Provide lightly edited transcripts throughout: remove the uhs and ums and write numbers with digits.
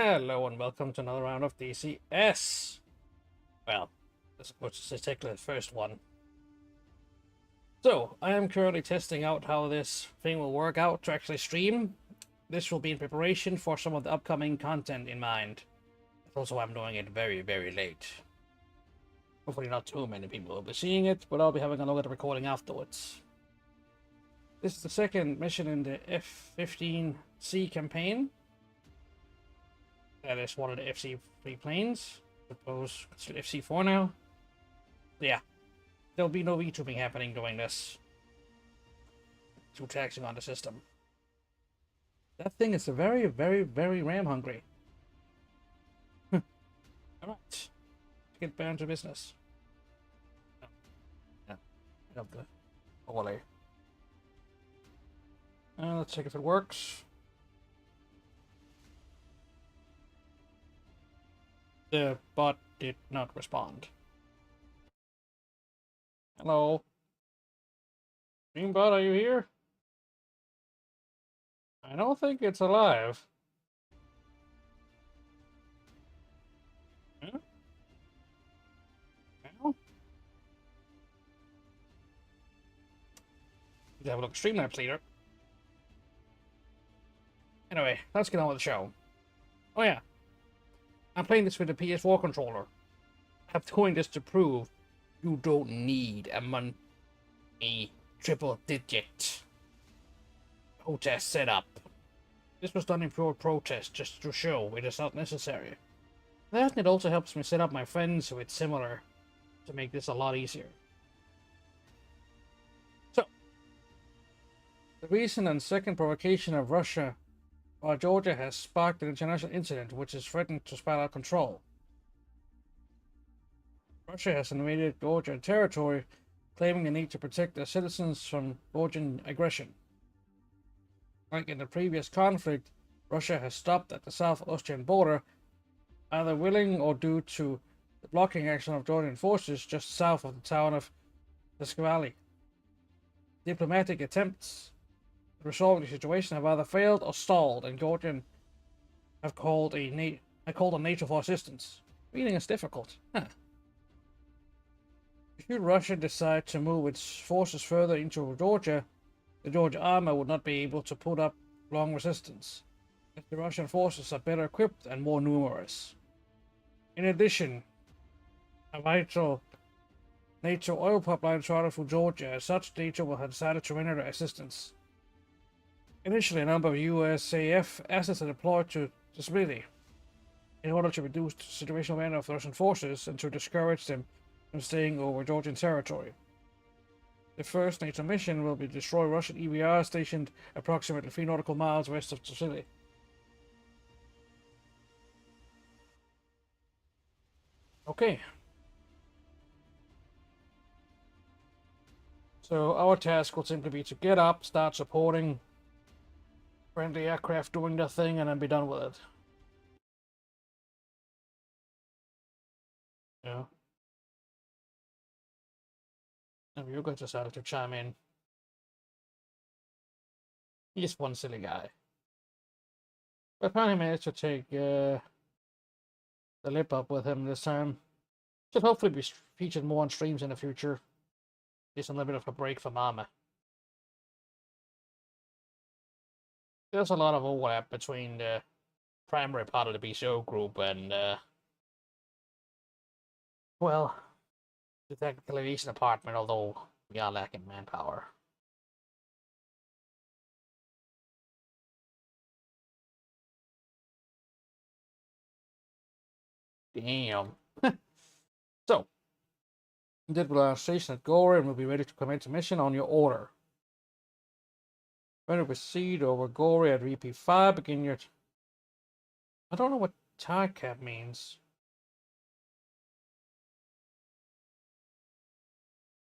Hello and welcome to another round of DCS. Well, I suppose it's technically the first one. So, I am currently testing out how this thing will work out to actually stream. This will be in preparation for some of the upcoming content in mind. That's also why I'm doing it very, very late. Hopefully not too many people will be seeing it, but I'll be having a look at the recording afterwards. This is the second mission in the F-15C campaign. That is one of the FC-3 planes. I suppose it's FC-4 now. Yeah. There'll be no VTubing happening during this. Too taxing on the system. That thing is very, very, very RAM hungry. Alright. Let's get back to business. Yeah. Up the overlay. Let's check if it works. The bot did not respond. Hello? Dreambot, are you here? I don't think it's alive. Huh? Well, you have a look at Streamlabs later. Anyway, let's get on with the show. Oh yeah. I'm playing this with a PS4 controller. I'm doing this to prove you don't need a triple-digit protest setup. This was done in pure protest, just to show it is not necessary. That and it also helps me set up my friends with similar to make this a lot easier. So, the recent and second provocation of Russia or Georgia has sparked an international incident which is threatened to spiral out of control. Russia has invaded Georgian territory, claiming the need to protect their citizens from Georgian aggression. Like in the previous conflict, Russia has stopped at the South Austrian border, either willing or due to the blocking action of Georgian forces just south of the town of Valley. Diplomatic attempts to resolve the situation have either failed or stalled, and Georgian have called on NATO for assistance. Reading is difficult. Huh. Should Russia decide to move its forces further into Georgia, the Georgian army would not be able to put up long resistance, as the Russian forces are better equipped and more numerous. In addition, a vital NATO oil pipeline chartered through Georgia, as such, NATO will have decided to render assistance. Initially, a number of USAF assets are deployed to Tbilisi in order to reduce the situational advantage of the Russian forces and to discourage them from staying over Georgian territory. The first NATO mission will be to destroy Russian EBR stationed approximately 3 nautical miles west of Tbilisi. Okay. So our task will simply be to get up, start supporting friendly aircraft doing their thing, and then be done with it. Yeah. And you guys decided to chime in. He's one silly guy. But apparently managed to take the lip up with him this time. Should hopefully be featured more on streams in the future. Just a little bit of a break for Mama. There's a lot of overlap between the primary part of the BCO group and, well, the technical aviation department, although we are lacking manpower. Damn. So, did our station at Gore and we'll be ready to commence a mission on your order. Ready to proceed over Gore at VP5, begin your... I don't know what tire cap means.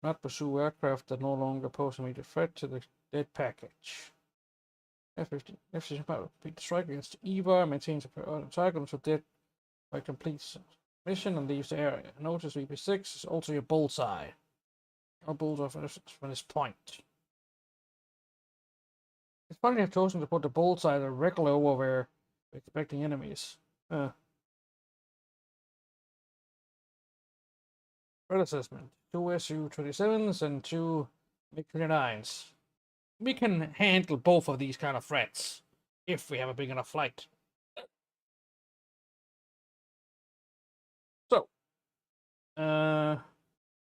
Not pursue aircraft that no longer pose a immediate threat to the dead package. F-15 repeat the strike against EVA, maintains a target until dead by completes mission and leaves the area. Notice VP6 is also your bullseye. Or bullseye from this point. It's funny they've chosen to put the bullseye directly over where we're expecting enemies. Uh, Threat assessment. 2 Su-27s and 2 MiG-29s. We can handle both of these kind of threats if we have a big enough flight. So,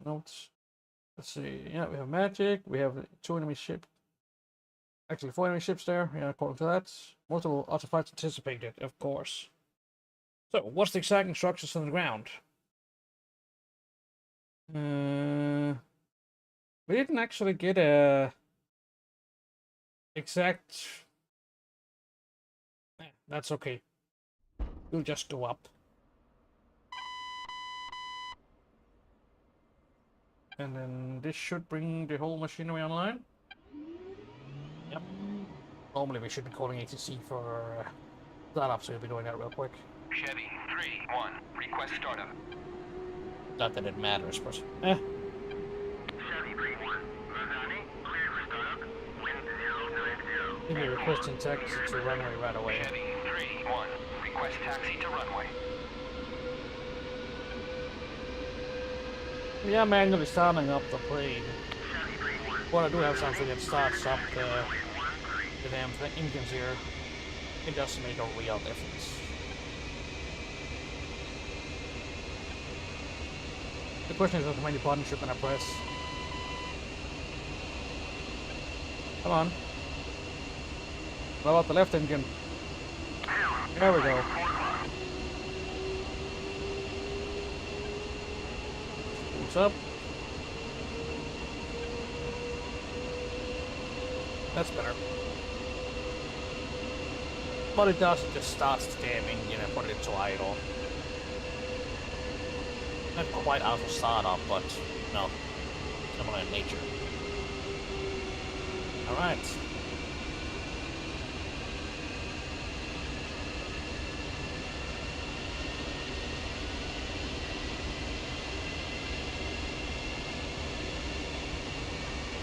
notes. Let's see. Yeah, we have magic. We have 2 enemy ships. Actually, 4 enemy ships there. Yeah, according to that. Multiple artifacts anticipated, of course. So, what's the exact instructions on the ground? We didn't actually get a exact. That's okay. We'll just go up. And then this should bring the whole machinery online. Yep. Normally we should be calling ATC for startup, so we'll be doing that real quick. Chevy 3-1, request startup. Not that it matters, but Chevy 3-1, Lozani, cleared for startup, wind 090. maybe requesting taxi to runway right away. Chevy 3-1, request taxi to runway. Yeah, manually starting up the plane. Well, I do have something that starts up the damn engines here. It doesn't make a real difference. The question is how many buttons you're gonna press. Come on. What about the left engine? There we go. What's up? That's better. What it does, it just starts the damn engine and put it into idle. Not quite out of startup, but no, similar in nature. Alright.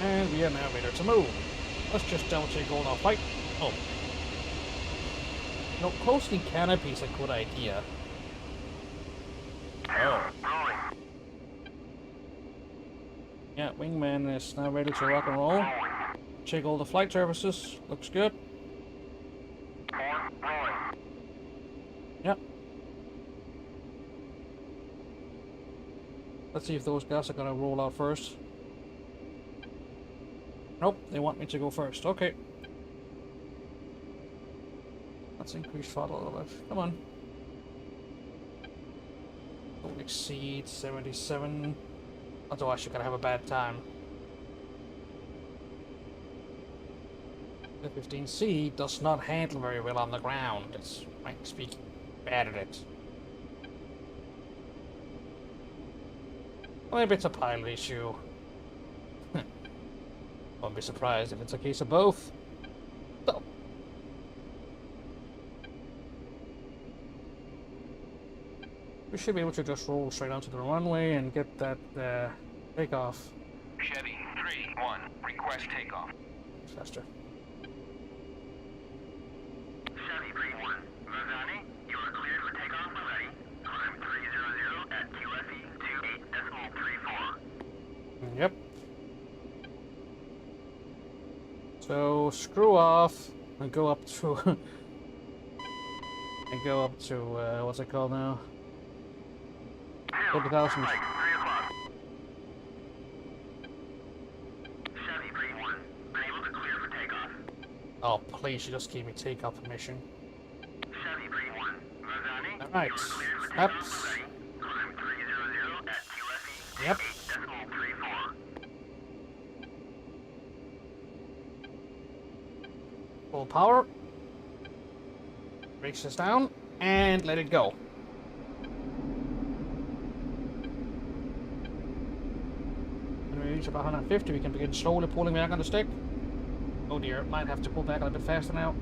And we are now ready to move. Let's just double check all our fight. Oh. You know, closely canopy is a good idea. Oh. Yeah, wingman is now ready to rock and roll. Check all the flight surfaces. Looks good. Yep. Let's see if those guys are gonna roll out first. Nope, they want me to go first. Okay. Let's increase throttle a little bit. Come on. Don't exceed 77. Otherwise you're gonna have a bad time. The 15C does not handle very well on the ground. It's, frankly speaking, bad at it. Well, maybe it's a pilot issue. Won't be surprised if it's a case of both. So. We should be able to just roll straight onto the runway and get that takeoff. Chevy 3-1, request takeoff. Faster. Chevy 3-1, Lozani, you are cleared for takeoff when ready. Climb 300 at QFE 28.34. Yep. So screw off and go up to and go up to what's it called now? 30,000. Right, 3 o'clock. Chevy 3-1, unable to clear for takeoff. Oh, please, you just gave me takeoff permission. Chevy 3-1, Lozani, Alright. you are cleared for Yep. takeoff when ready. Climb 300 at QFE Yep. 8.34. Full power. Brakes this down and let it go. When we reach about 150, we can begin slowly pulling back on the stick. Oh dear, might have to pull back a little bit faster now.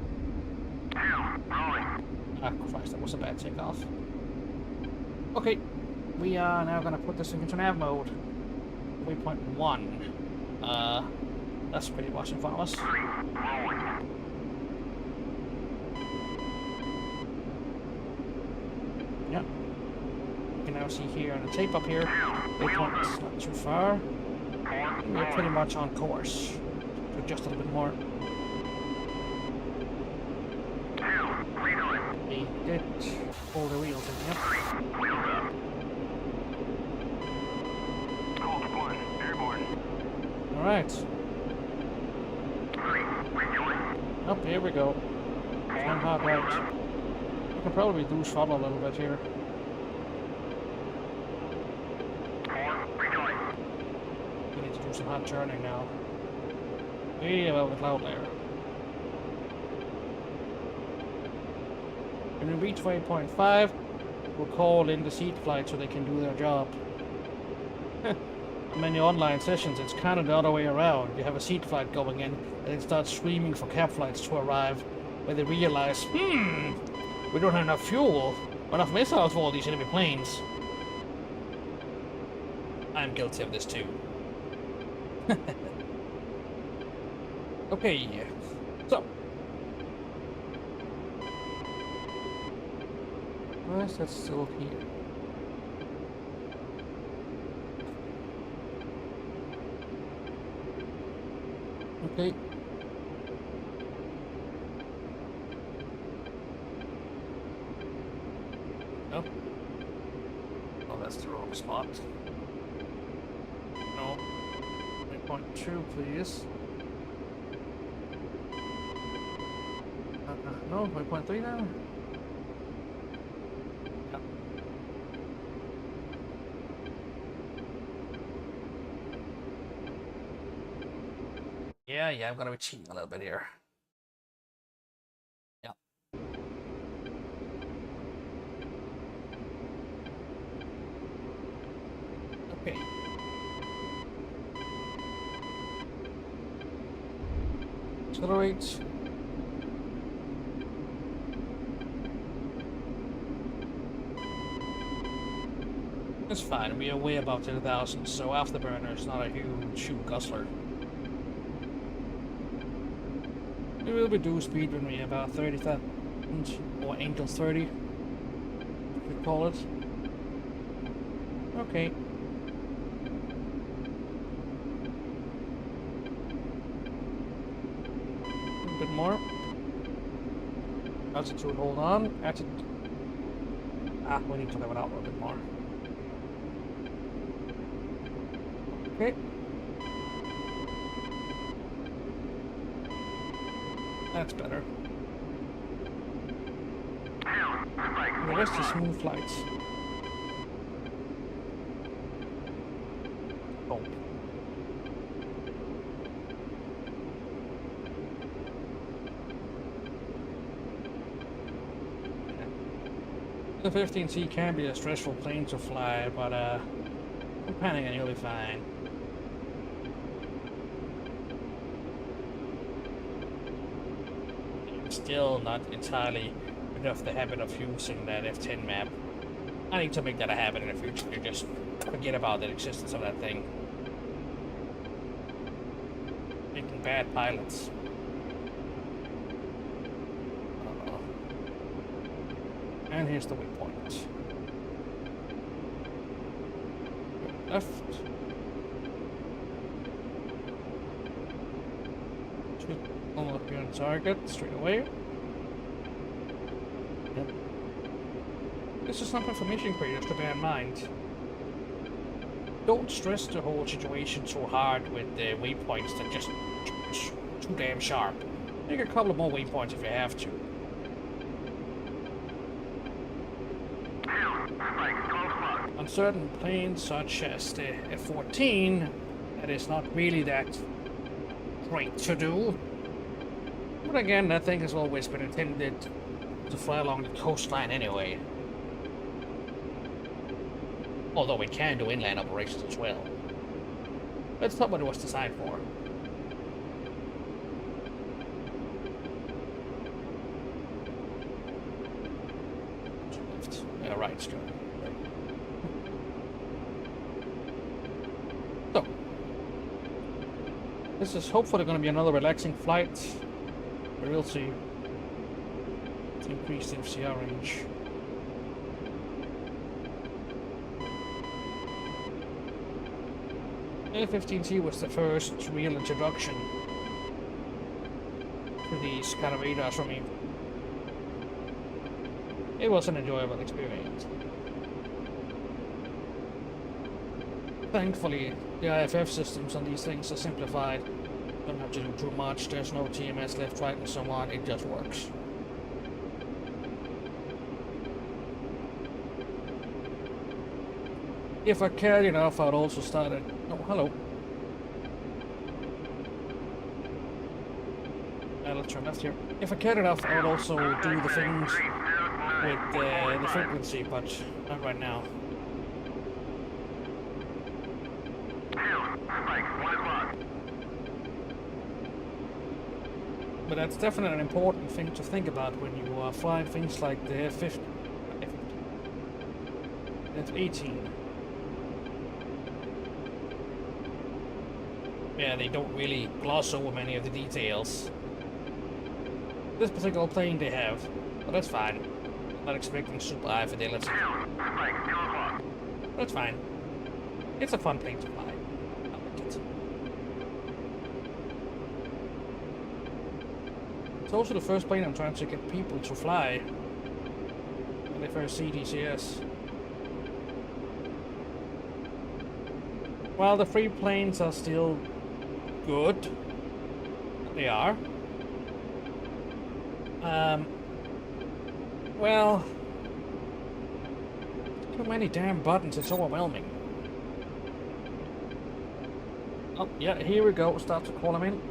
Ah, Christ, that was a bad takeoff. Okay, we are now going to put this thing into nav mode. Waypoint 1. That's pretty much in front of us. now see here on the tape up here, waypoint's not too far. We're pretty much on course. So just a little bit more. We did pull the wheels in, yep. Alright. Up, here we go. One hard right. We can probably do throttle a little bit here. We need to do some hard turning now. Way above the cloud layer. When we reach waypoint 5, we'll call in the seat flight so they can do their job. In many online sessions, it's kind of the other way around. You have a seat flight going in, and it starts screaming for cab flights to arrive, when they realize, we don't have enough fuel, or enough missiles for all these enemy planes. I'm guilty of this too. Okay, so. Why is that still here? Okay. No. Oh, that's the wrong spot. No. 3.2, please. No, 1.3 now? Yeah, I'm gonna be cheating a little bit here. Yeah. Okay. Accelerate. It's fine, we are way above 10,000, so afterburner is not a huge guzzler. We will reduce speed when we are about 30,000, or Angel 30, we call it. Okay. A little bit more. Altitude, hold on. Attitude. We need to level out a little bit more. Okay. That's better. The rest is smooth flights. Oh. The 15C can be a stressful plane to fly, but I'm planning and you'll be fine. Still not entirely rid of the habit of using that F10 map. I need to make that a habit in the future. You just forget about the existence of that thing. Making bad pilots. And here's the waypoint. Left. Almost be on target straight away. Yep. This is something for mission creators to bear in mind. Don't stress the whole situation so hard with the waypoints that just too damn sharp. Make a couple of more waypoints if you have to. On certain planes such as the F-14, that is not really that great to do. But again, that thing has always been intended to fly along the coastline anyway. Although it can do inland operations as well. That's not what it was designed for. Left. Yeah, right, straight. So, this is hopefully going to be another relaxing flight. But we'll see. To increase the FCR range. A-15C was the first real introduction to these kind of radars for me. It was an enjoyable experience. Thankfully, the IFF systems on these things are simplified. Don't have to do too much, there's no TMS left, right, and so on, it just works. If I cared enough, I'd also start it. Oh, hello. Let's turn left here. If I cared enough, I would also do the things with the frequency, but not right now. But that's definitely an important thing to think about when you are flying things like the F-50. F-18. Yeah, they don't really gloss over many of the details. This particular plane they have, but that's fine. I'm not expecting super high fidelity. That's fine. It's a fun plane to fly. I like it. It's also the first plane I'm trying to get people to fly when they first see DCS. While the free planes are still good, they are. Well, too many damn buttons, it's overwhelming. Oh, yeah, here we go, start to call them in.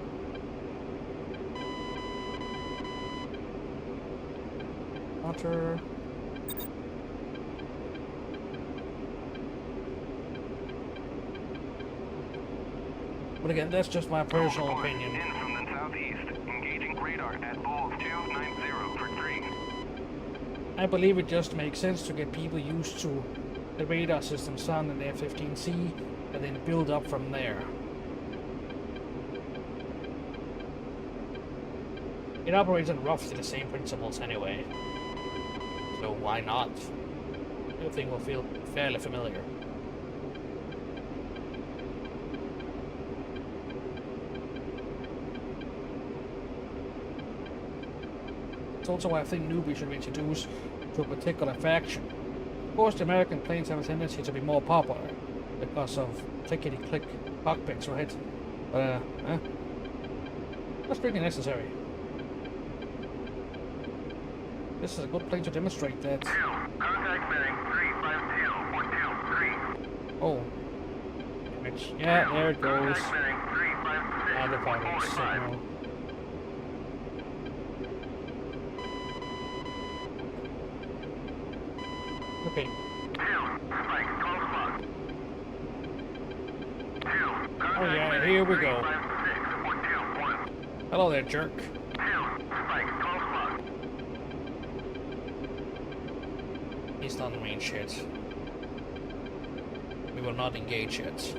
Otter. But again, that's just my personal opinion. In from the southeast, engaging radar at bulb 290 for 3. I believe it just makes sense to get people used to the radar system found in the F-15C and then build up from there. It operates on roughly the same principles anyway, so why not? Everything will feel fairly familiar. It's also why I think newbies should be introduced to a particular faction. Of course, the American planes have a tendency to be more popular because of clickety-click cockpits, right? But, that's pretty necessary. This is a good plane to demonstrate that. Contact bearing 352.23. Oh. Image. Yeah, there it goes. Contact bearing 356. Other pilot signal. Okay. Oh yeah, here we go. Hello there, jerk. He's not range yet. We will not engage yet.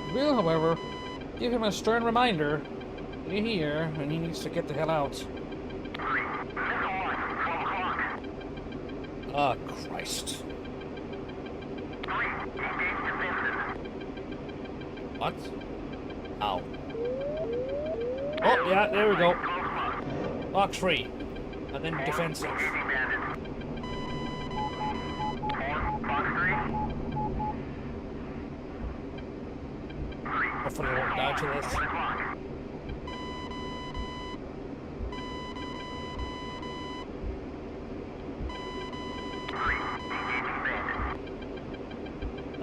We will, however, give him a stern reminder in here, and he needs to get the hell out. Ah, Christ. What? Ow. Oh, yeah, there we go. Box free. And then defensive. Hopefully I won't die to this.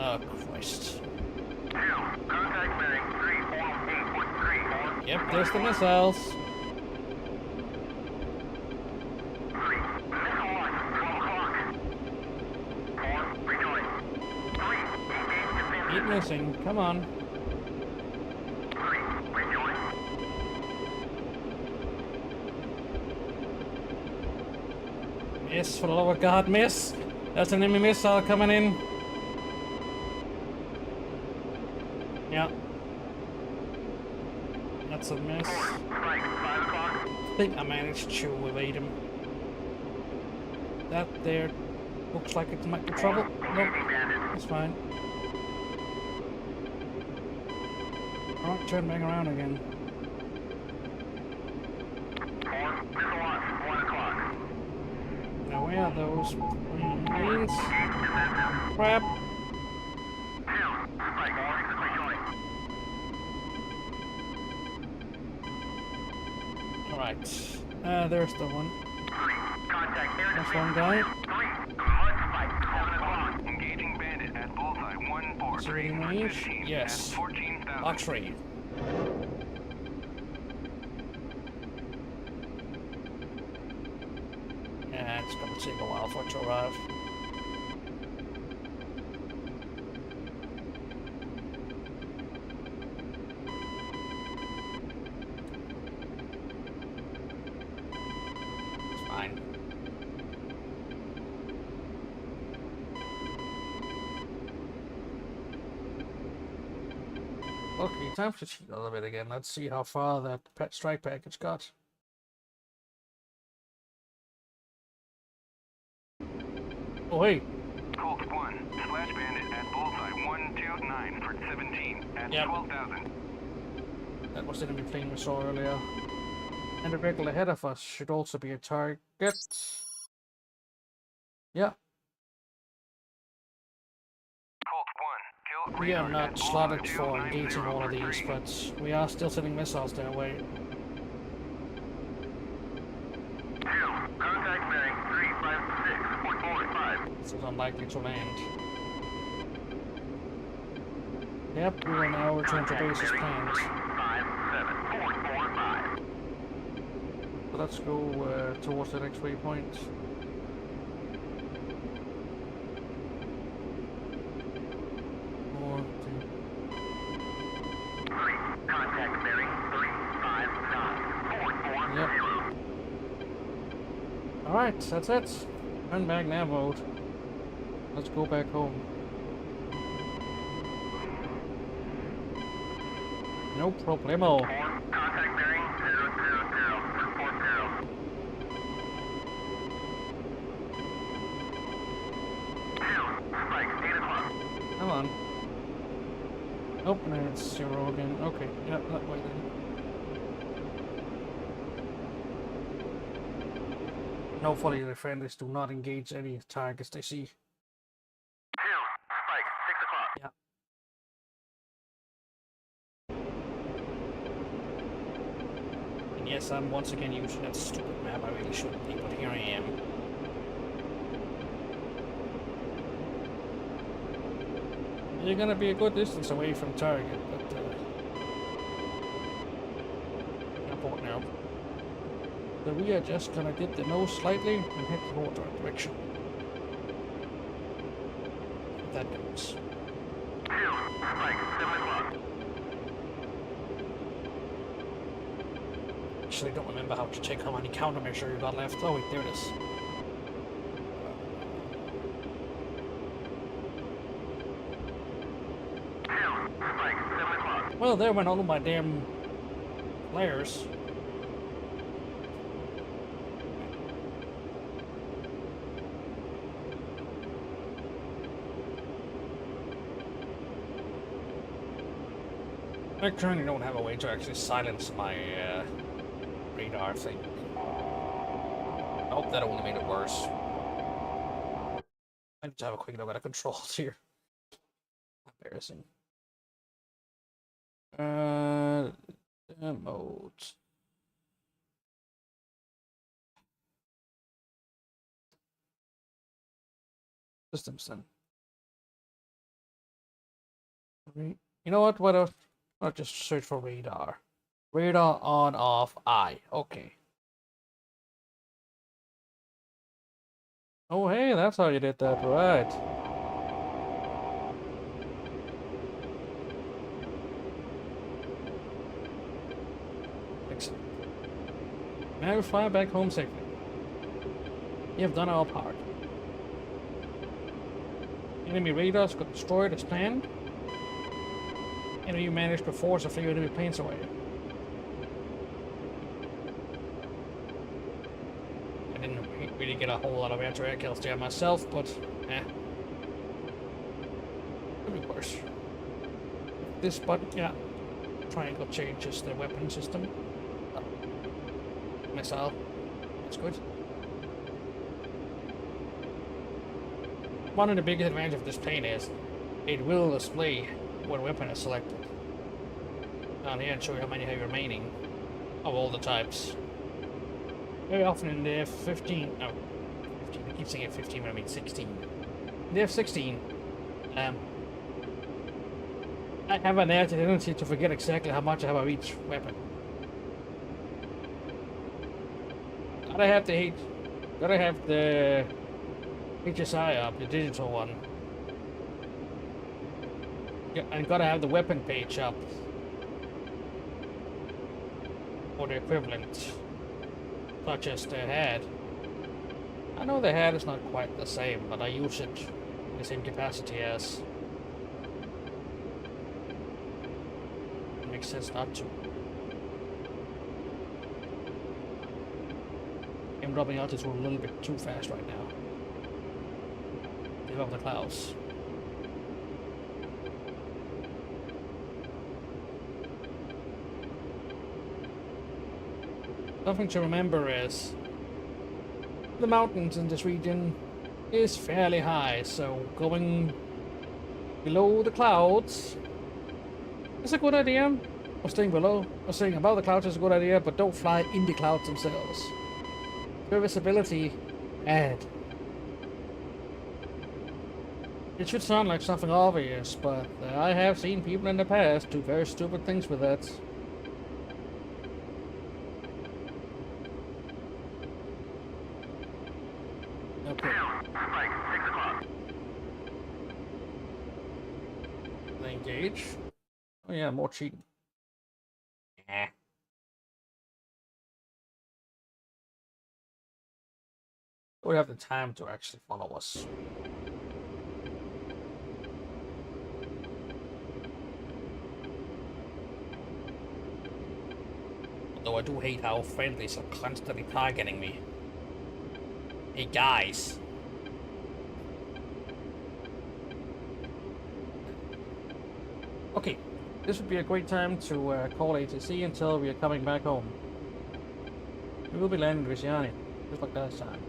Oh, Christ. Yep, there's the missiles. Keep missing, come on. Miss, for the love of God, miss! That's an enemy missile coming in. Yeah. That's a miss. I think I managed to evade him. That there Looks like it might be trouble. Nope, it's fine. Alright, turn back around again. Now where are those planes? Crap! Alright, there's the one. That's one guy. Engaging bandit at bullseye 143 Range? Yes. 14,000. Box raid. Yeah, it's gonna take a while for it to arrive. It's fine. Okay, time to cheat a little bit again. Let's see how far that pet strike package got. Oh, hey. Colt 1, slash bandit at bullseye 129 for 17 at 12,000. That was the enemy plane we saw earlier. And the vehicle ahead of us should also be a target. Yeah. Colt 1, kill We are radar not at slotted bullseye for engaging 290 all of for these, 3. but we are still sending missiles their way. Contact bearing 356.45. This is unlikely to land. Yep, we will now return to base as planned. 357.45. So let's go towards the next waypoint. Contact bearing 359.40. Yep. Alright, that's it. Turn back nav mode. Let's go back home. No problemo. Contact bearing 000.40. Spike 8 o'clock. Come on. Oh, no, it's 0 again. Okay, yeah, that way then. Hopefully the friendlies do not engage any targets they see. 2, Spike 6 o'clock. Yeah. And yes, I'm once again using that stupid map. I really shouldn't be, but here I am. You're gonna be a good distance away from target, but airport now. So we are just gonna dip the nose slightly and head the water direction. That goes. 2, Spike 7 o'clock. Actually, don't remember how to check how many countermeasure you got left. Oh wait, there it is. Well, there went all of my damn flares. I currently don't have a way to actually silence my radar thing. I hope that only made it worse. I need to have a quick look at the controls here. Embarrassing. Modes. Systems then. You know what? What else? I'll just search for radar. Radar on, off, I. Okay. Oh, hey, that's how you did that, right? Excellent. Now we fly back home safely. We have done our part. Enemy radars got destroyed as planned. And you managed to force a few enemy planes away. And then really get a whole lot of air-to-air kills there myself, but could be worse. This button, yeah, triangle changes the weapon system. Oh. Missile, that's good. One of the biggest advantages of this plane is it will display what weapon is selected down here and show you how many have remaining of all the types. Very often in the F-15, no, 15, I keep saying F-15 when I mean 16. In the F-16, I have an tendency to forget exactly how much I have of each weapon. Gotta have the HSI up, the digital one. And gotta have the weapon page up. Or the equivalent. Such as the head. I know the head is not quite the same, but I use it in the same capacity as. It makes sense not to. I'm dropping altitude a little bit too fast right now. Above the clouds. Something to remember is the mountains in this region is fairly high, so going below the clouds is a good idea. Or staying below, or staying above the clouds is a good idea, but don't fly in the clouds themselves. Your visibility add. It should sound like something obvious, but I have seen people in the past do very stupid things with that. Okay. Engage. Oh yeah, more cheating. We have the time to actually follow us. Although I do hate how friendlies are constantly targeting me. Hey guys. Okay, this would be a great time to call ATC until we are coming back home. We will be landing in Visiani, just like last time.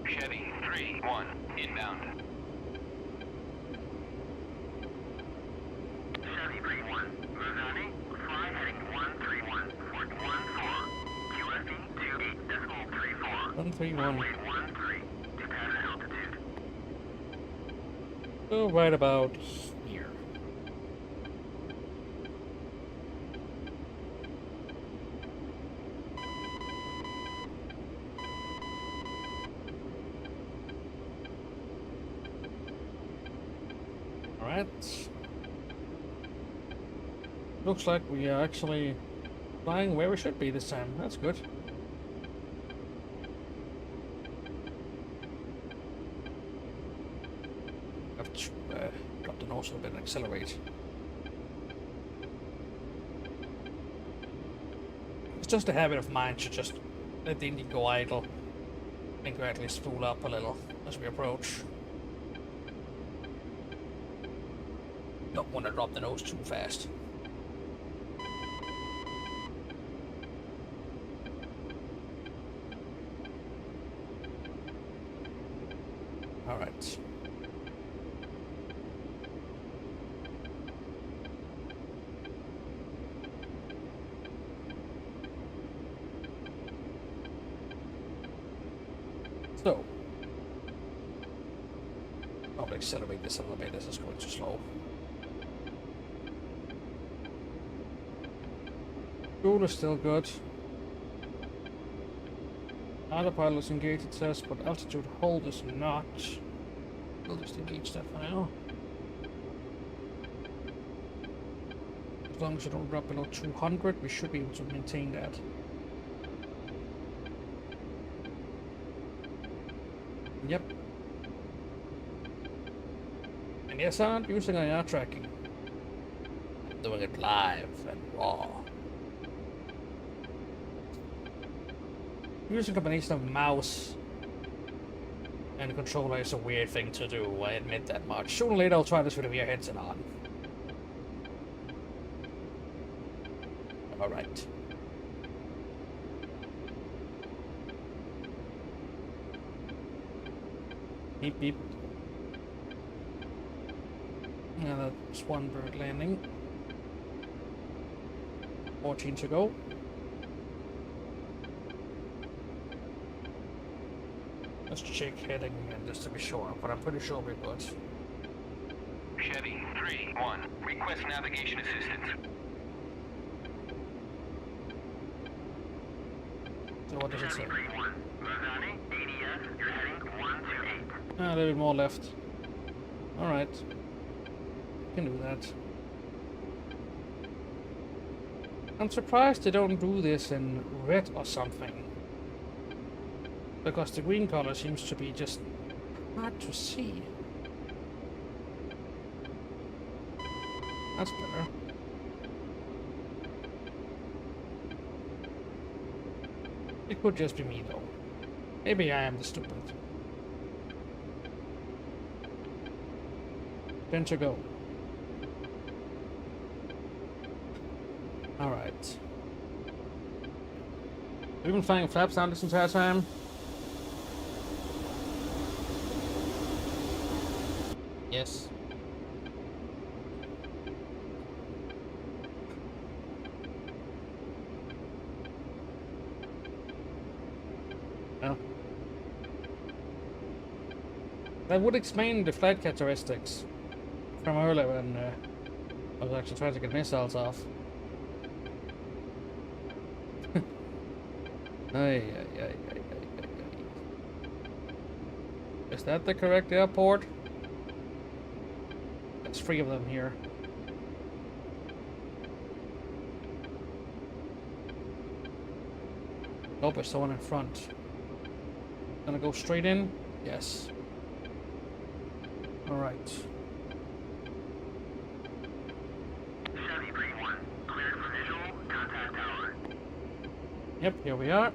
Chevy 3-1 inbound. Chevy 3-1, Rosani, fly heading 131, 14, QFE 28.34. 131. Runway 13, to pattern altitude. So right about here. Alright. Looks like we are actually flying where we should be this time. That's good. Have to drop the nose a bit and accelerate. It's just a habit of mine to just let the engine go idle and gradually spool up a little as we approach. Don't want to drop the nose too fast. Alright. So, I'll accelerate this a little bit. This is going too slow. Fuel is still good. Autopilot is engaged, it says, but altitude hold is not. We'll just engage that for now. As long as you don't drop below 200, we should be able to maintain that. Yep. And yes, I'm not using IR tracking. I'm doing it live and raw. Using a combination of mouse And the controller is a weird thing to do, I admit that much. Sooner or later I'll try this with a VR headset on. Alright. Beep beep. Yeah, that's one bird landing. 14 to go. Let's check heading again just to be sure, but I'm pretty sure we're good. Chevy 3-1, request navigation assistance. So what does it say? Chevy 3-1, Lozani, ADS, you're heading 128. Ah, a little bit more left. Alright. Can do that. I'm surprised they don't do this in red or something. Because the green color seems to be just hard to see. That's better. It could just be me though. Maybe I am the stupid. 10 to go. Alright. We've been flying flaps down this entire time. Yes. Well. That would explain the flight characteristics from earlier when I was actually trying to get missiles off. Ay. Is that the correct airport? There's 3 of them here. Nope, there's someone in front. Gonna go straight in? Yes. Alright. Chevy 3-1, cleared for visual, contact tower. Yep, here we are.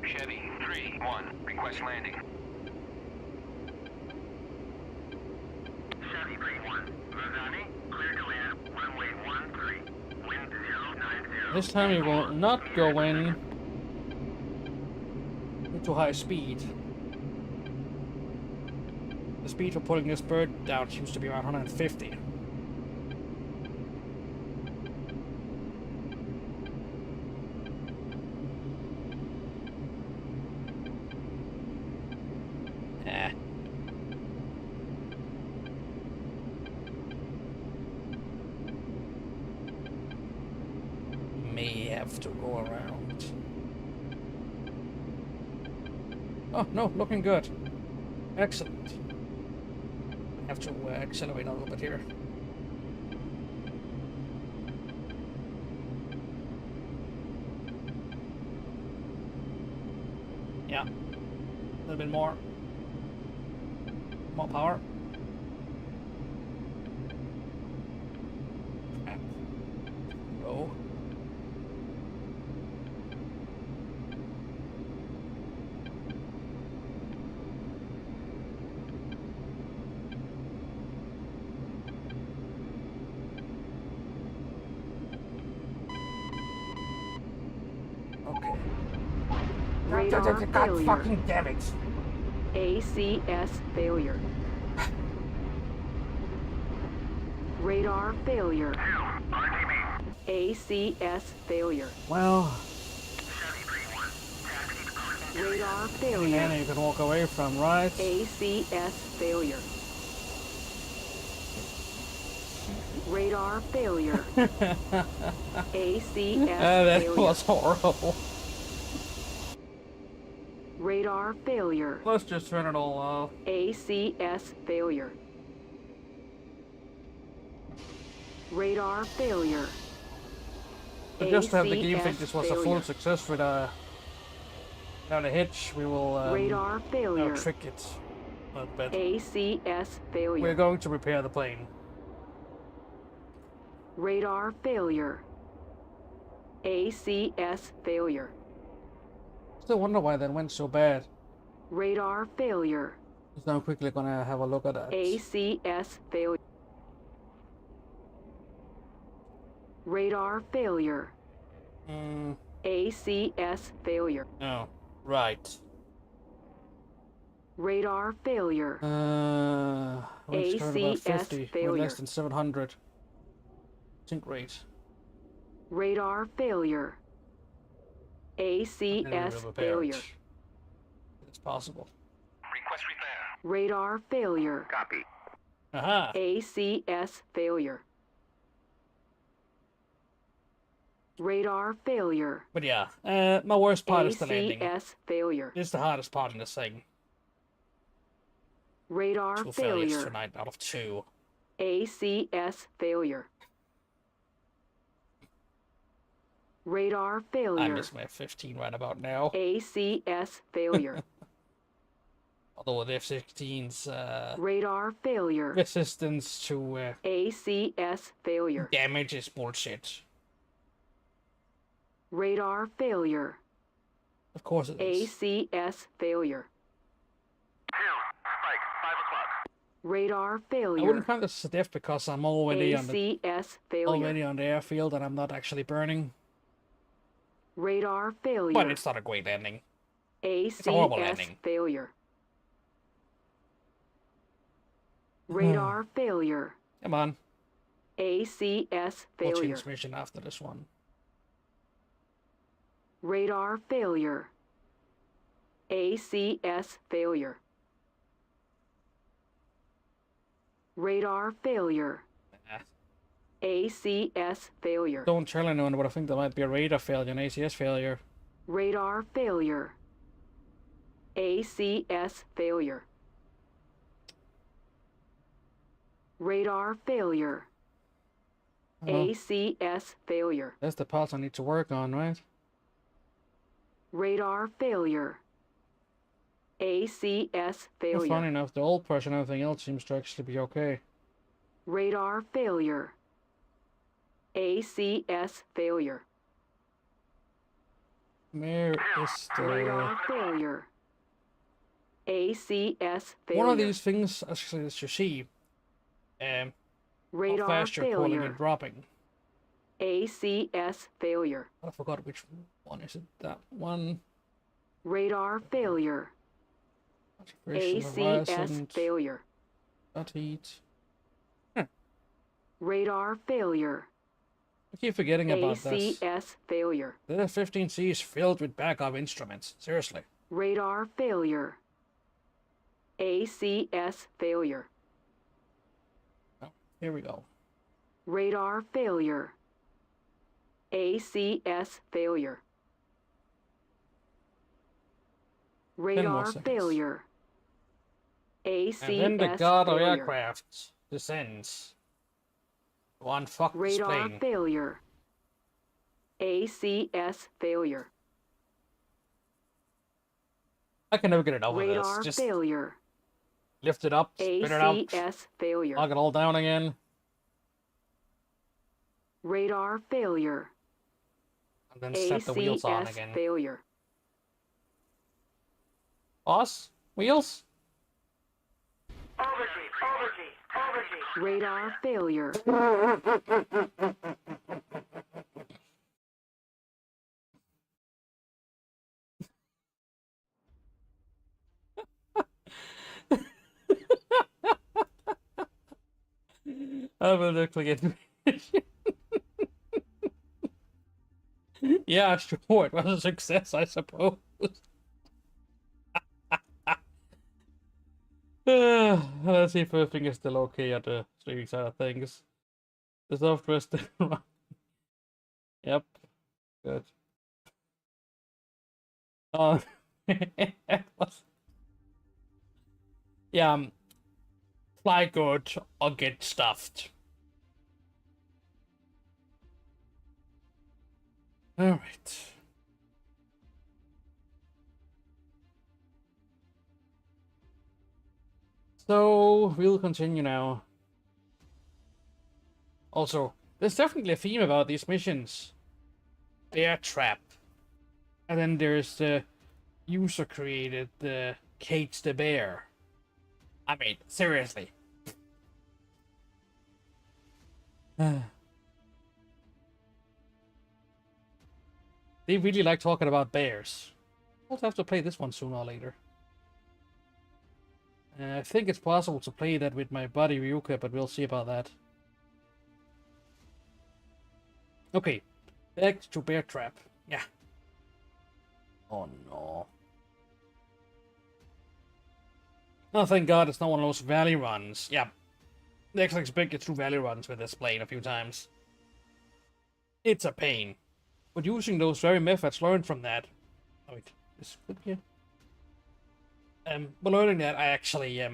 Chevy 3-1, request landing. Chevy 3-1, Lozani, cleared to land, runway 13, wind 090. This time we will not go in to high speed. The speed for putting this bird down seems to be around 150. May have to go around. Oh no, looking good. Excellent. I have to accelerate a little bit here. Yeah, a little bit more. More power. Go. Okay. Radar God failure. fucking damn it. ACS failure. Radar failure. ACS failure. Well, Radar failure. Indiana you can walk away from, right? ACS failure. Radar failure. ACS That failure. was horrible. Radar failure. Let's just turn it all off. ACS failure. Radar failure. But just to have the game ACS think this was a full failure. success without a hitch, we will Radar failure. trick it a little bit. ACS failure. We're going to repair the plane. Radar failure. ACS failure. Still wonder why that went so bad. Radar failure. So I'm quickly gonna have a look at that. ACS failure. Radar failure. ACS failure. Oh, right. Radar failure. We've started about ACS 50 with failure. less than 700 sink rate. Radar failure. And we will ACS repair failure. it. It's possible. Request repair. Radar failure. Copy. Aha! ACS failure. Radar failure. But yeah, my worst part is the landing. ACS failure. This is the hardest part in this thing. Radar 2 failures failure. tonight out of 2. ACS failure. Radar I failure. miss my F-15 right about now. ACS failure. Although the F-16's Radar failure. resistance to ACS failure. damage is bullshit. Radar failure. Of course it is. ACS failure. 2. Spike. 5 o'clock. Radar I failure. wouldn't count this as a death because I'm already on the ACS failure. airfield and I'm not actually burning. Radar But failure. it's not a great landing. a horrible ACS landing. failure. Radar failure. Come on. ACS We'll failure. change mission after this one. Radar failure. ACS failure. Radar failure. Ah, ACS failure. don't tell anyone, but I think there might be a radar failure and ACS failure. Radar failure. ACS failure. Radar failure. Oh, ACS failure. that's the parts I need to work on, right? Radar failure. ACS Well, failure. funny enough, the old person and everything else seems to actually be okay. Radar failure. ACS failure. Where is Radar the... failure. ACS failure. One of these things, actually, as you see, how Radar fast you're calling failure. and dropping. ACS failure. I forgot which one is it. That one. Radar failure. Saturation, ACS horizon, failure. that heat. Radar failure. I keep forgetting about this. ACS failure. The F-15C is filled with backup instruments. Seriously. Radar failure. ACS failure. Oh, here we go. Radar failure. ACS failure. Radar seconds. failure. ACS And then the god of failure. aircraft descends. One fuck this Radar plane. failure. ACS failure. I can never get it over Radar this. Just failure. lift it up, spin it out, ACS failure. knock it all down again. Radar failure. And then set the wheels on ACS again. failure. Boss? Wheels? Radar failure. I will look like it. Yeah, sure. It was a success, I suppose. Let's see if everything is still okay at the streaming side of things. The software is still running. Yep. Good. Oh, yeah. Fly good or get stuffed. All right. So we'll continue now. Also, there's definitely a theme about these missions. They are trap. And then there's the user created Cage the bear. I mean, seriously. They really like talking about bears. We'll have to play this one sooner or later. I think it's possible to play that with my buddy Ryuka, but we'll see about that. Okay, back to bear trap. Yeah. Oh no. Oh, thank God it's not one of those valley runs. Yeah. They actually expect through valley runs with this plane a few times. It's a pain. But using those very methods learned from that. Oh wait, is it here? But learning that, I actually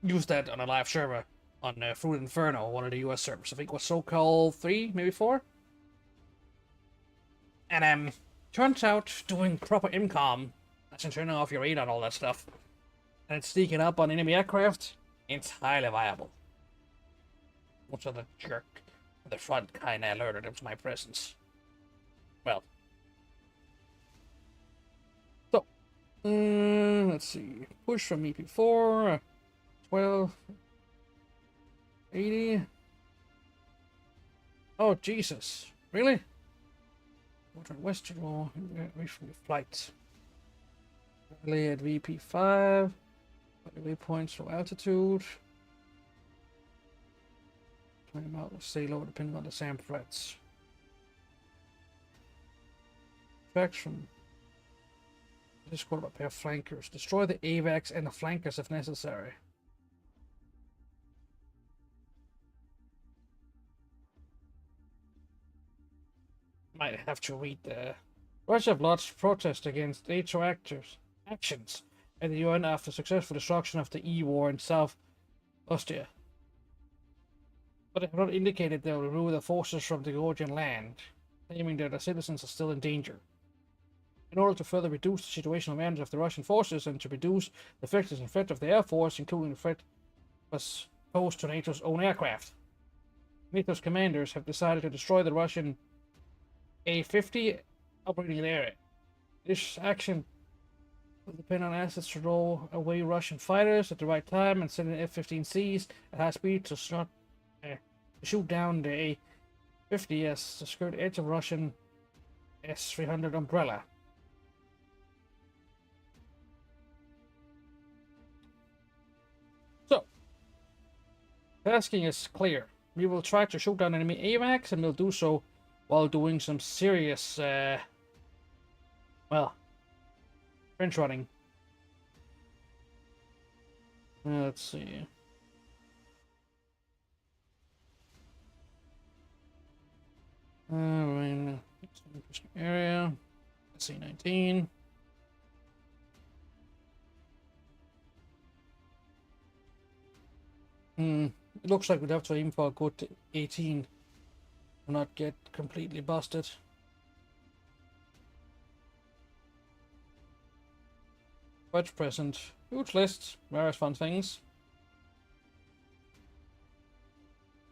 used that on a live server on Fruit Inferno, one of the US servers. I think it was so-called 3, maybe 4. And turns out doing proper MCOM, that's in turning off your radar and all that stuff, and it's sneaking up on enemy aircraft, it's highly viable. Which of the jerk at the front kinda alerted him to my presence. Well. So, let's see. Push from EP4, 12, 80. Oh, Jesus. Really? Western Wall, recently flight. Relay at VP5. Waypoints for altitude. Time out will stay low depending on the SAM threats. Tracks from this squad by pair of flankers. Destroy the AVAX and the flankers if necessary. Might have to read the Russia have lodged protest against NATO actions at the UN after successful destruction of the E-war in South Ostia. But they have not indicated they will remove the forces from the Georgian land, claiming that the citizens are still in danger. In order to further reduce the situational advantage of the Russian forces and to reduce the effectiveness and threat of the Air Force, including the threat was posed to NATO's own aircraft, NATO's commanders have decided to destroy the Russian A-50 operating in the area. This action will depend on assets to roll away Russian fighters at the right time and send in F-15Cs at high speed to shoot down the A-50 as the skirt edge of Russian S-300 umbrella. So, tasking is clear. We will try to shoot down enemy AVAX, and we'll do so while doing some serious, well, trench running. Let's see. We're in area. C-19. It looks like we'd have to aim for a good 18. Not get completely busted. Wedge present. Huge list. Various fun things.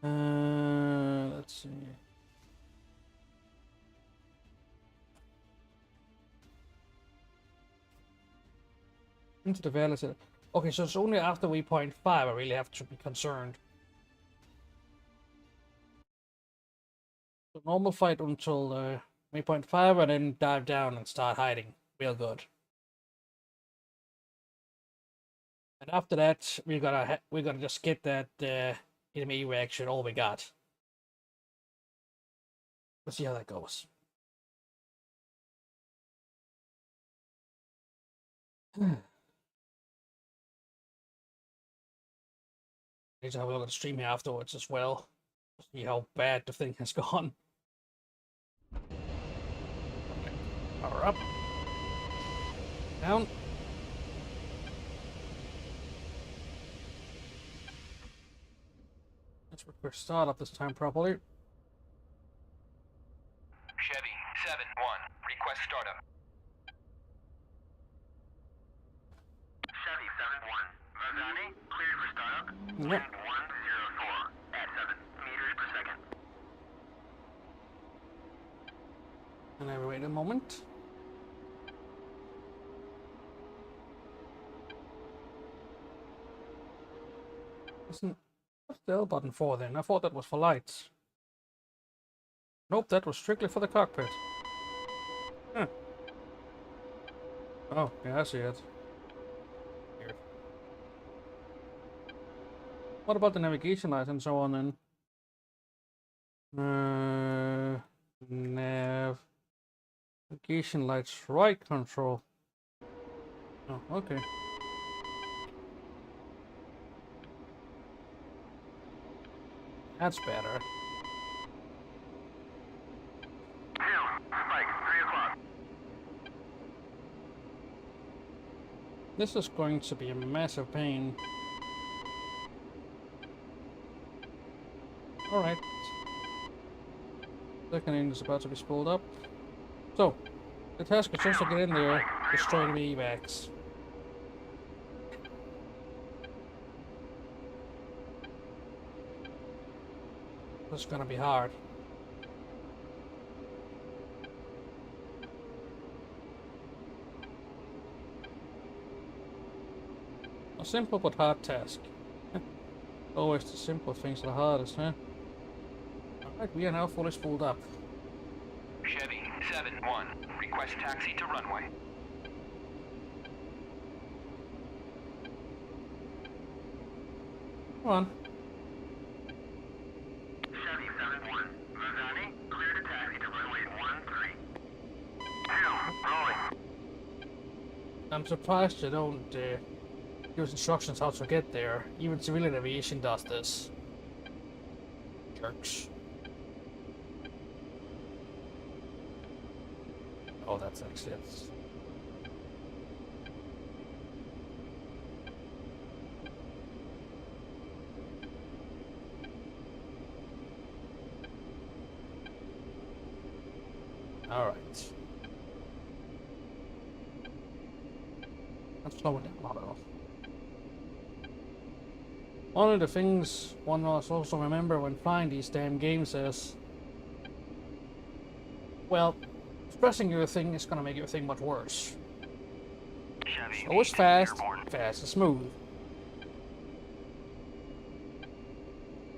Let's see. Into the valley. Okay, so it's only after waypoint 5 I really have to be concerned. So normal fight until waypoint 5 and then dive down and start hiding. Real good. And after that, we're gonna just get that enemy reaction all we got. Let's see how that goes. Need to have a look at the stream here afterwards as well. See how bad the thing has gone. Okay. Power up. Down. Let's request startup this time properly. Chevy 7-1, request startup. Chevy 7-1, Vazani, cleared for startup. Yep. Wind 104 at 7 meters per second. And I wait a moment. What's the L button for then? I thought that was for lights. Nope, that was strictly for the cockpit. Huh. Oh, yeah, I see it. Weird. What about the navigation lights and so on then? Navigation lights, right control. Oh, okay. That's better. Spike, 3 o'clock. This is going to be a massive pain. Alright. Second engine is about to be spooled up. So, the task is just to get in there, destroy the evacs. This is gonna be hard. A simple but hard task. Always the simple things are the hardest, huh? Alright, we are now fully spooled up. Chevy 7-1, request taxi to runway. Come on. Chevy 7-1. Lozani, clear to taxi to runway 13. 2, rolling. I'm surprised you don't use instructions how to get there. Even civilian aviation does this. Jerks. Oh, that's actually it. Alright. Let's slow it down a little. One of the things one must also remember when flying these damn games is, well, stressing your thing is gonna make your thing much worse. Chevy So it's fast, airborne. fast and smooth.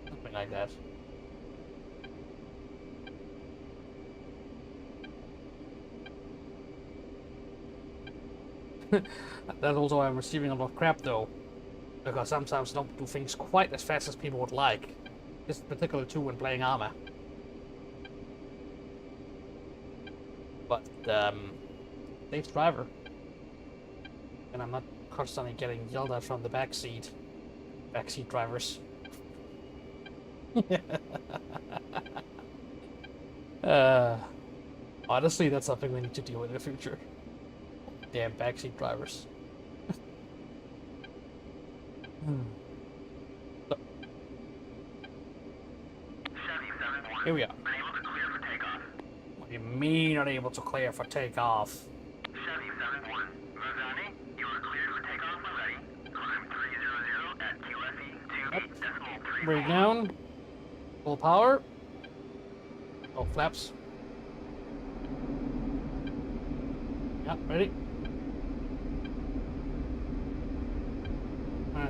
Something like that. That's also why I'm receiving a lot of crap though. Because sometimes I don't do things quite as fast as people would like. This is particularly true when playing armor. But, safe driver. And I'm not constantly getting yelled at from the backseat. Backseat drivers. Honestly, that's something we need to deal with in the future. Damn backseat drivers. So, Chevy 7-1. here we are. Unable to clear for takeoff. What do you mean unable to clear for takeoff? Chevy 7-1. Lozani, you are cleared for takeoff when ready. Climb 300 at QFE 28.3. Brake down. Full power. Oh, flaps. Yeah, ready.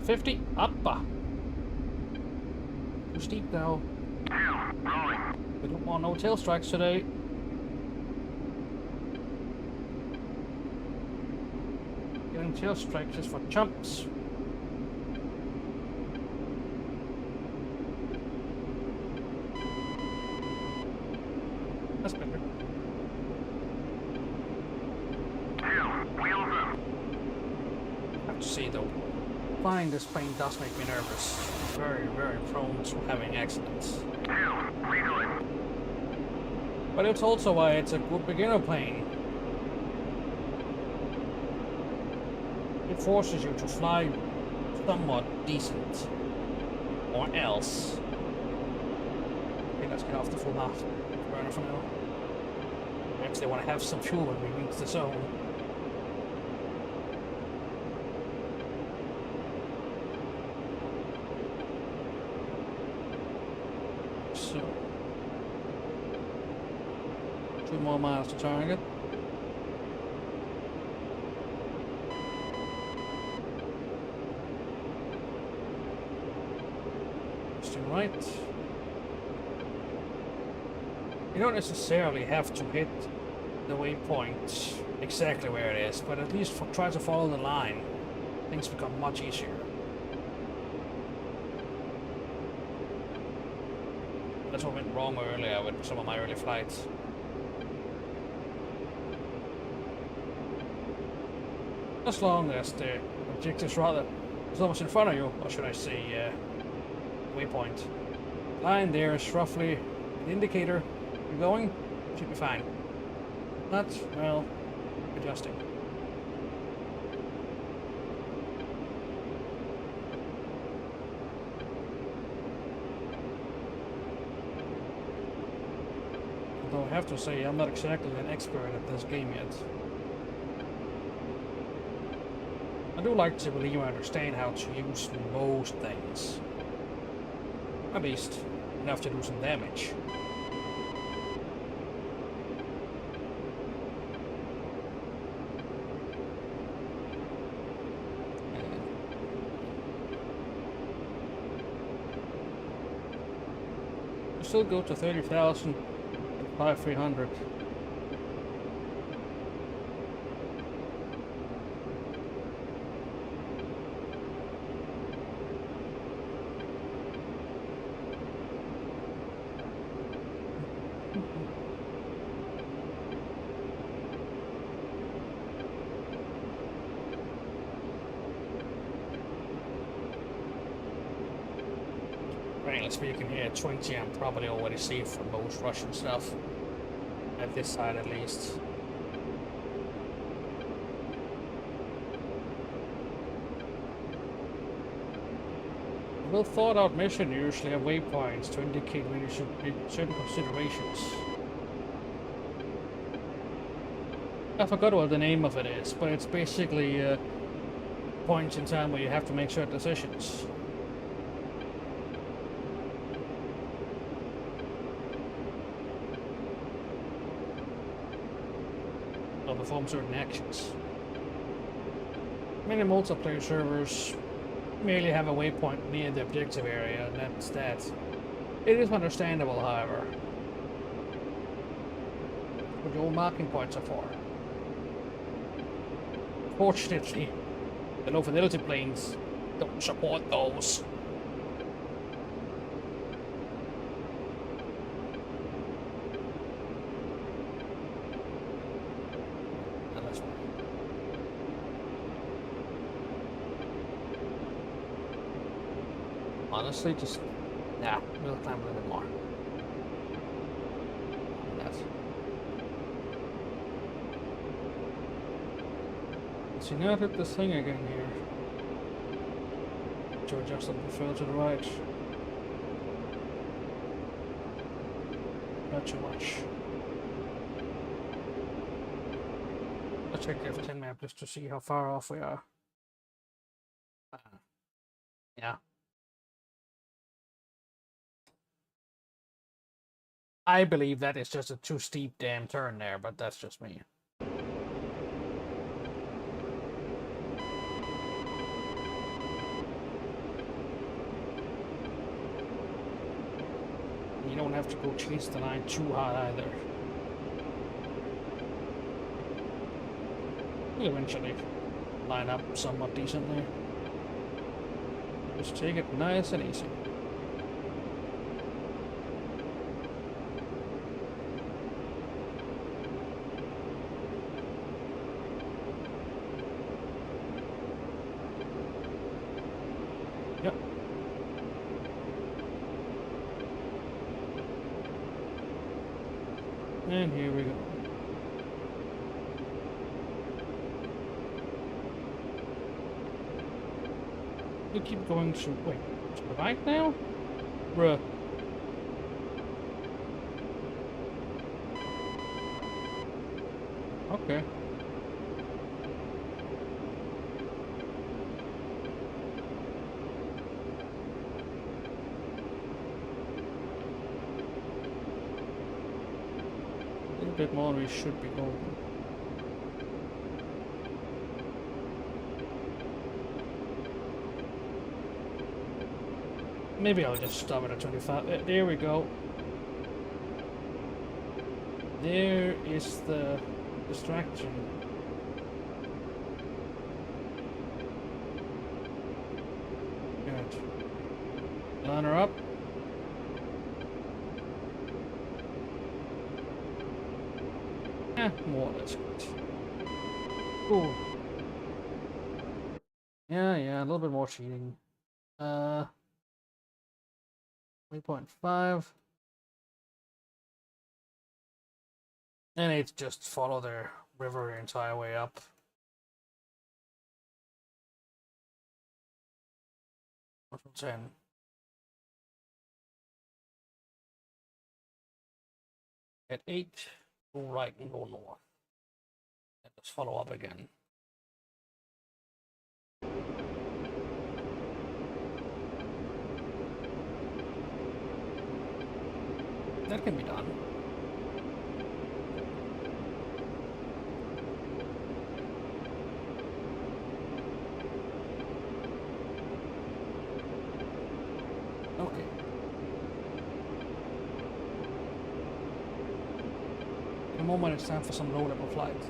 50. Up. Too steep now. 2, rolling. We don't want no tail strikes today. Getting tail strikes is for chumps. That's better. 2, wheels up. I have to say though, flying this plane does make me nervous. Very, very prone to having accidents. 2, redoing. But it's also why it's a good beginner plane. It forces you to fly somewhat decent. Or else. Okay, let's get off the full half burner for now. I actually want to have some fuel when we reach the zone. So, 2 more miles to target. Still right. You don't necessarily have to hit the waypoint exactly where it is, but at least try to follow the line. Things become much easier. That's what went wrong earlier with some of my early flights. As long as the objective's rather as long as in front of you, or should I say waypoint. Line there is roughly an indicator you're going, should be fine. Not, well, adjusting. Although I have to say, I'm not exactly an expert at this game yet. I do like to believe I understand how to use most things. At least, enough to do some damage. Still go to 30,000 at 5,300. Frankly speaking, here at 20, I'm probably already safe from most Russian stuff. At this side, at least. A well thought out mission usually have waypoints to indicate when you should make certain considerations. I forgot what the name of it is, but it's basically points in time where you have to make certain decisions. Or perform certain actions. Many multiplayer servers merely have a waypoint near the objective area, and that's that. It is understandable, however, what your marking points are for. Fortunately, the low fidelity planes don't support those. And that's fine. Honestly, just we'll climb a little bit more. That's. So now hit this thing again here. To adjust a bit further to the right. Not too much. Let's check the F10 map just to see how far off we are. Yeah. I believe that is just a too steep damn turn there, but that's just me. You don't have to go chase the line too hard either. You'll eventually line up somewhat decently. Just take it nice and easy. Yep. And here we go. We keep going to wait, to the right now? Bruh. Okay. A little bit more we should be going. Maybe I'll just stop it at 25. There we go. There is the distraction. Good. Line her up. More or less good. Cool. Yeah, a little bit more cheating. 3.5. And it's just follow the river the entire way up. From 10. At 8, go right and go north. And just follow up again. That can be done. Okay. In a moment it's time for some low-level flight.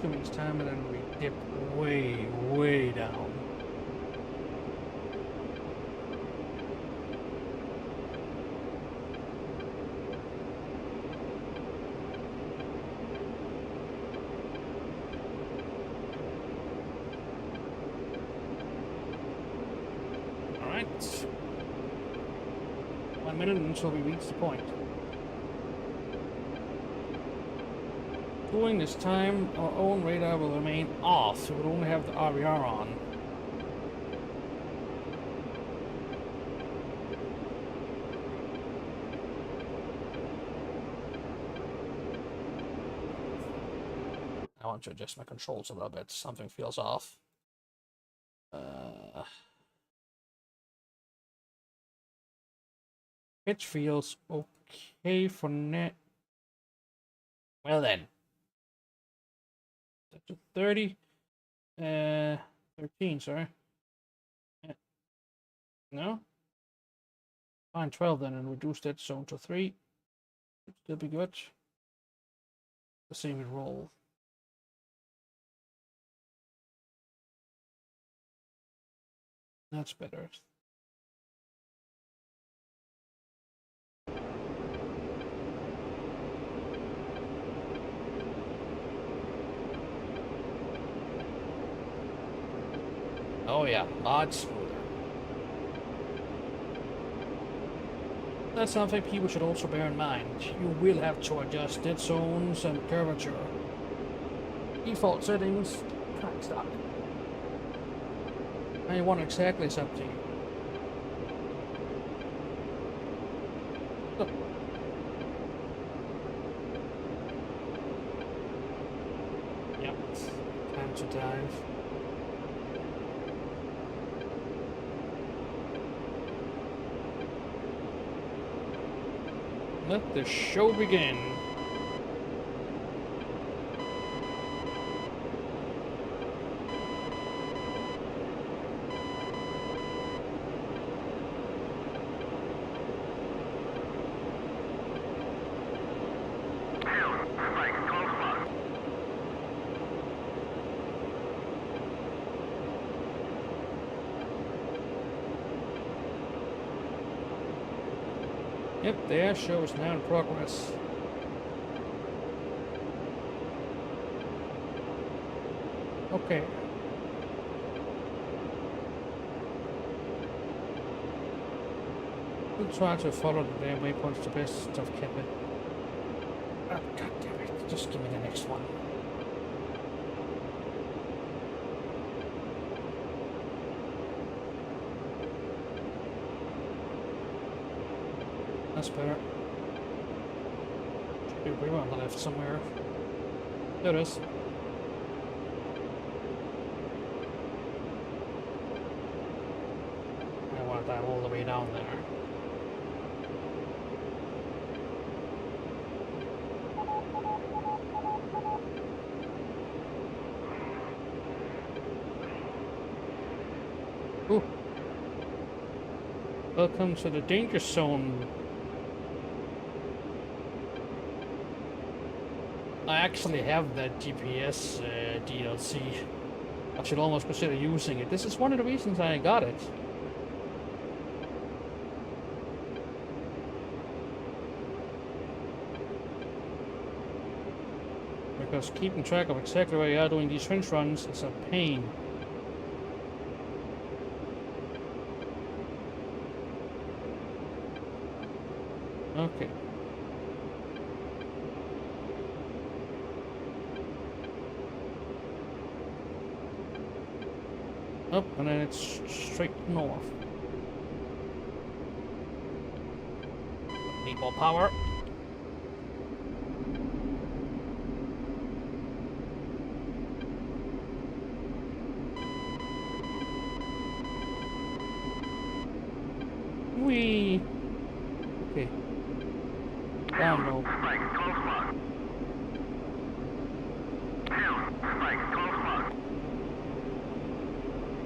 Too much time and then we dip way down. All right. 1 minute until we reach the point. During this time, our own radar will remain off, so we'll only have the RVR on. I want to adjust my controls a little bit. Something feels off. Pitch feels okay for net. Well then. 30, 13, sorry. No? Fine, 12 then, and reduce that zone to 3. Still be good. The same with roll. That's better. Oh yeah, lots smoother. That's something people should also bear in mind. You will have to adjust dead zones and curvature. Default settings, track stock. And you want exactly something. Look. Yep, time to dive. Let the show begin. Yep, the air show is now in progress. Okay. We'll try to follow the damn waypoints to best of Kevin. Oh, God damn it. Just give me the next one. That's better. Should be a river on the left somewhere. There it is. I want to time all the way down there. Ooh. Welcome to the danger zone. I actually have that GPS DLC. I should almost consider using it. This is one of the reasons I got it. Because keeping track of exactly where you are doing these trench runs is a pain. Okay. Up, and then it's straight north. Need more power. Whee! Okay. Down low. Spike, 12 o'clock. Down, spike, 12 o'clock.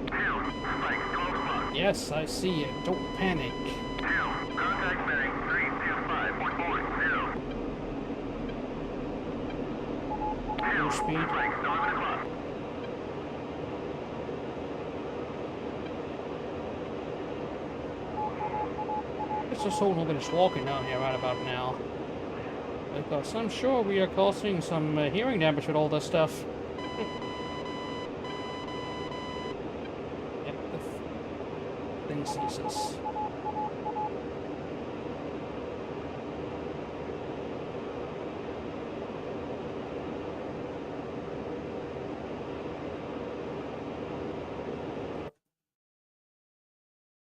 Down, spike, 12 o'clock. Yes, I see it. Don't panic. Down, contact bearing 325.40. Low speed. Spike, 11 o'clock. Let's just hope nobody's walking down here right about now. Because I'm sure we are causing some hearing damage with all this stuff. Yep, the thing sees us.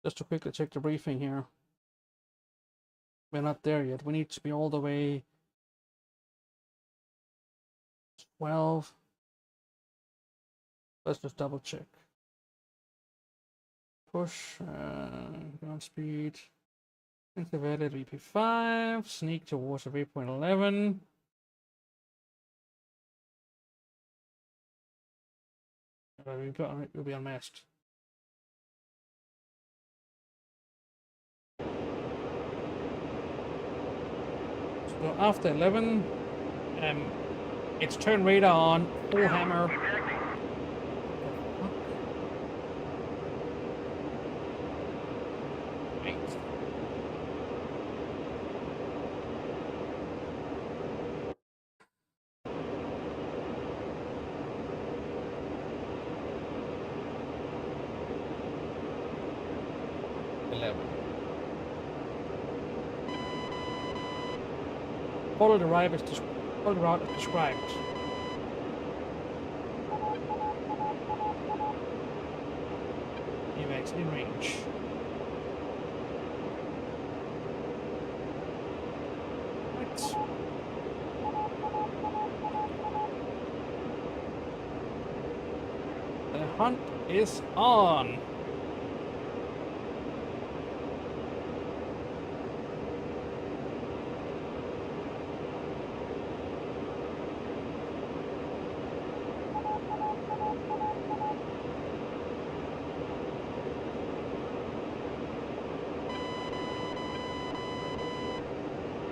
Just to quickly check the briefing here. We're not there yet. We need to be all the way 12. Let's just double check. Push, ground speed. Into valid VP5. Sneak towards the waypoint 11. We'll be unmasked. So after 11, it's turn radar on, full hammer. Wait. Follow the route as described. AVAX in range. Right. The hunt is on.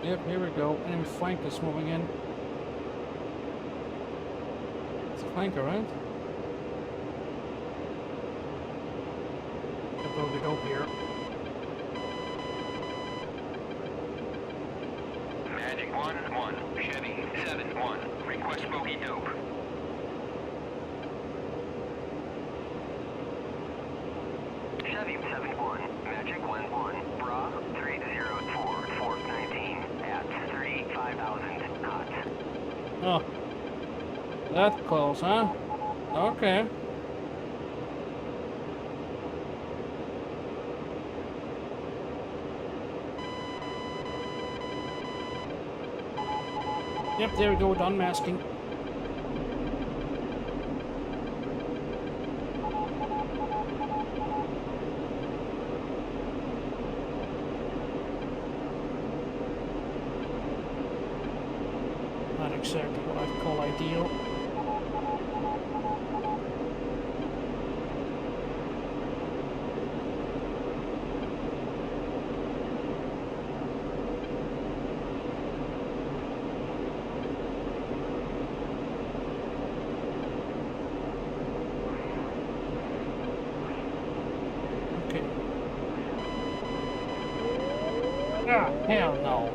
Yep, here we go. Enemy flank is moving in. It's a flanker, right? Could blow the dope here. Magic 1-1. Chevy 7-1. Request bogey dope. Chevy 7-1. Magic 1-1. Bra 304. Force 19 at 5,000 knots. Oh. That close, huh? Okay. Yep, there we go with unmasking. exactly what I'd call ideal. Okay. Ah, hell no.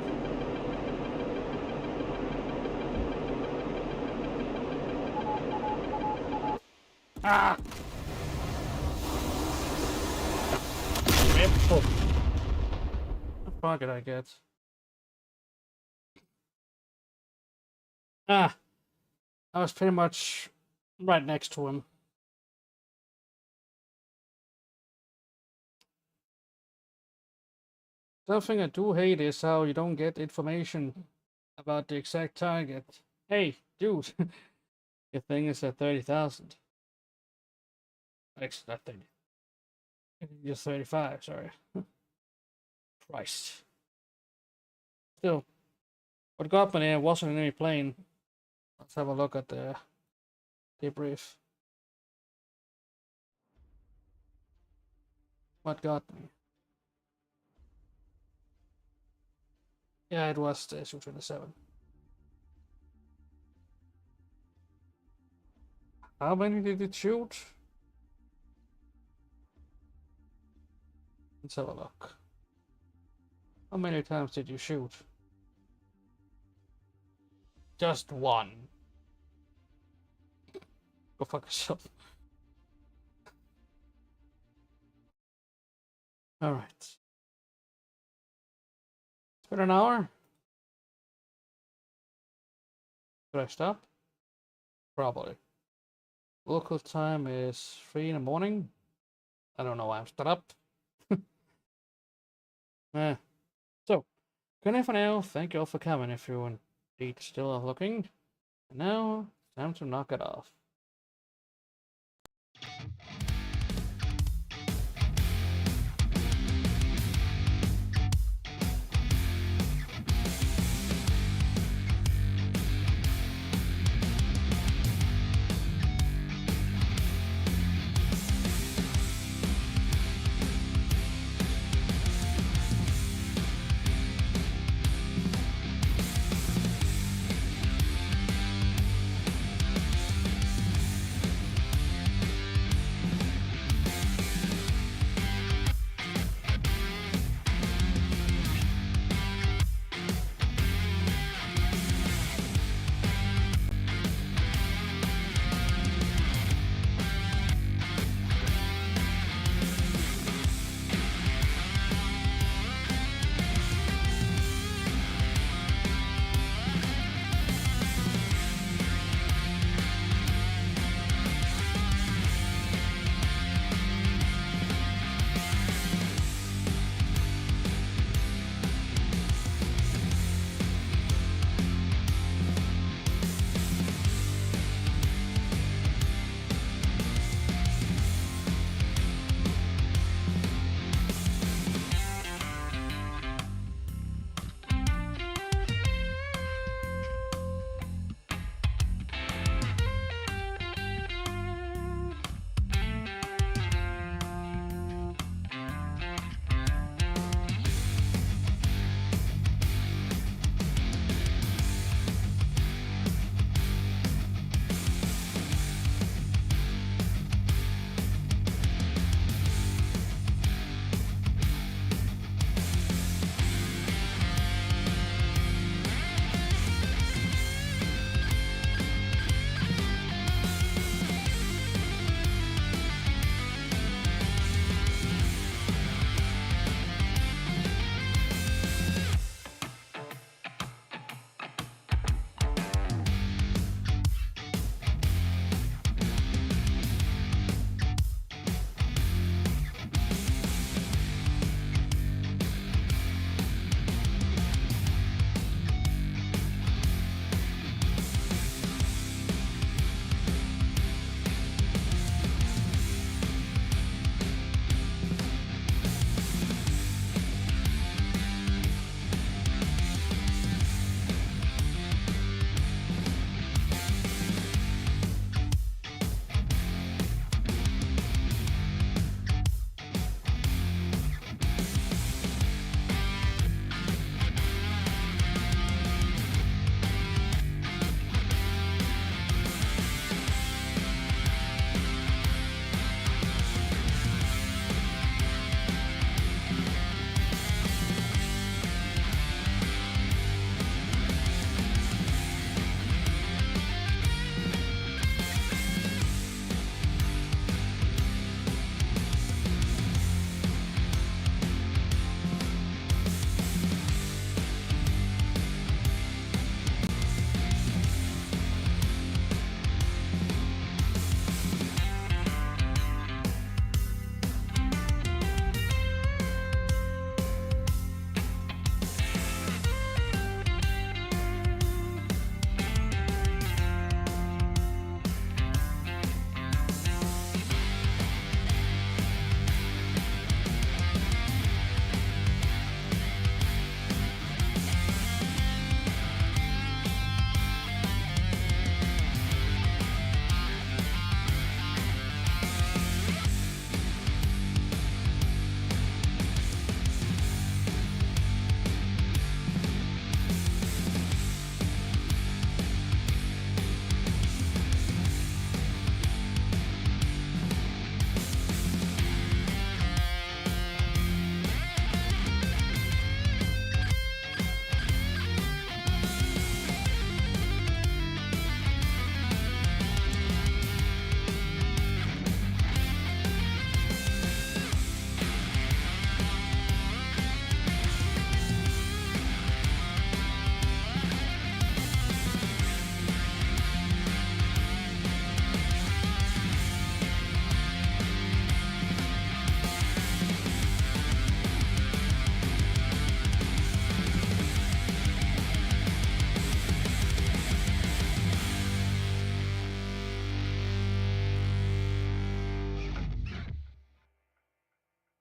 Ah! Rip. What bug did I get? Ah! I was pretty much right next to him. Something I do hate is how you don't get information about the exact target. Hey, dude, your thing is at 30,000. Actually, not 30. Just 35, sorry. Christ. Still, what got me there wasn't an enemy plane. Let's have a look at the debrief. What got me? Yeah, it was the Su-27. How many did it shoot? Let's have a look. How many times did you shoot? Just one. Go fuck yourself. Alright. It's been an hour. Should I stop? Probably. Local time is 3 in the morning. I don't know why I'm still up. So, good night for now. Thank you all for coming if you're indeed still looking. And now, time to knock it off.